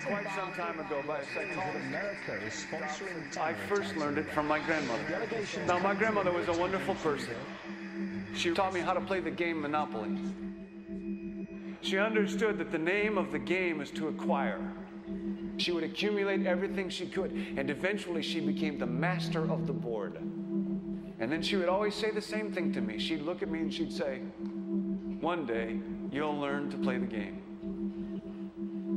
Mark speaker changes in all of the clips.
Speaker 1: quite some time ago by a psychologist.
Speaker 2: America is sponsoring.
Speaker 1: I first learned it from my grandmother. Now, my grandmother was a wonderful person. She taught me how to play the game Monopoly. She understood that the name of the game is to acquire. She would accumulate everything she could, and eventually she became the master of the board. And then she would always say the same thing to me. She'd look at me and she'd say, "One day, you'll learn to play the game."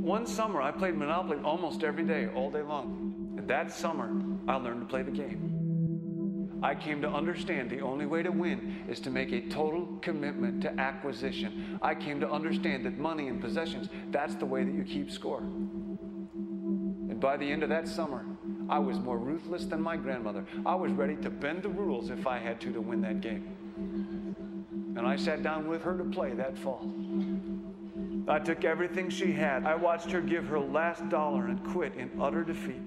Speaker 1: One summer, I played Monopoly almost every day, all day long. And that summer, I learned to play the game. I came to understand the only way to win is to make a total commitment to acquisition. I came to understand that money and possessions, that's the way that you keep score. And by the end of that summer, I was more ruthless than my grandmother. I was ready to bend the rules if I had to win that game. And I sat down with her to play that fall. I took everything she had. I watched her give her last dollar and quit in utter defeat.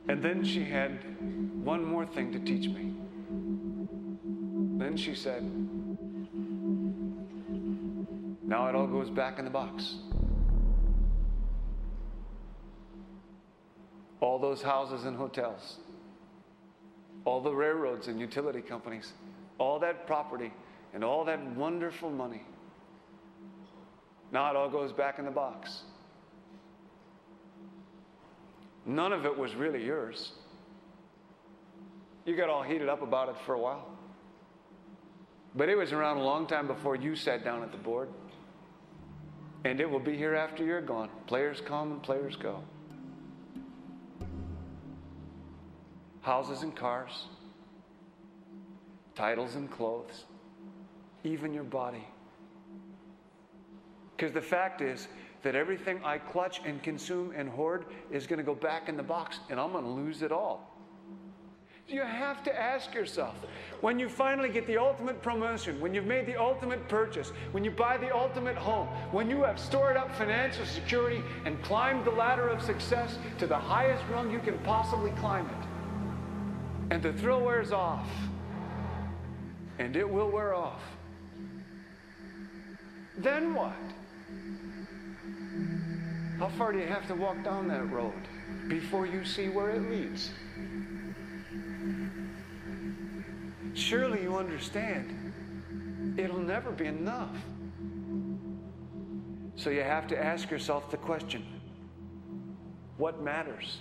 Speaker 1: And then she had one more thing to teach me. Then she said, "Now it all goes back in the box." All those houses and hotels, all the railroads and utility companies, all that property and all that wonderful money. Now it all goes back in the box. None of it was really yours. You got all heated up about it for a while. But it was around a long time before you sat down at the board. And it will be here after you're gone. Players come and players go. Houses and cars, titles and clothes, even your body. Because the fact is that everything I clutch and consume and hoard is going to go back in the box, and I'm going to lose it all. You have to ask yourself, when you finally get the ultimate promotion, when you've made the ultimate purchase, when you buy the ultimate home, when you have stored up financial security and climbed the ladder of success to the highest rung you can possibly climb it, and the thrill wears off, and it will wear off, then what? How far do you have to walk down that road before you see where it leads? Surely you understand, it'll never be enough. So you have to ask yourself the question, what matters?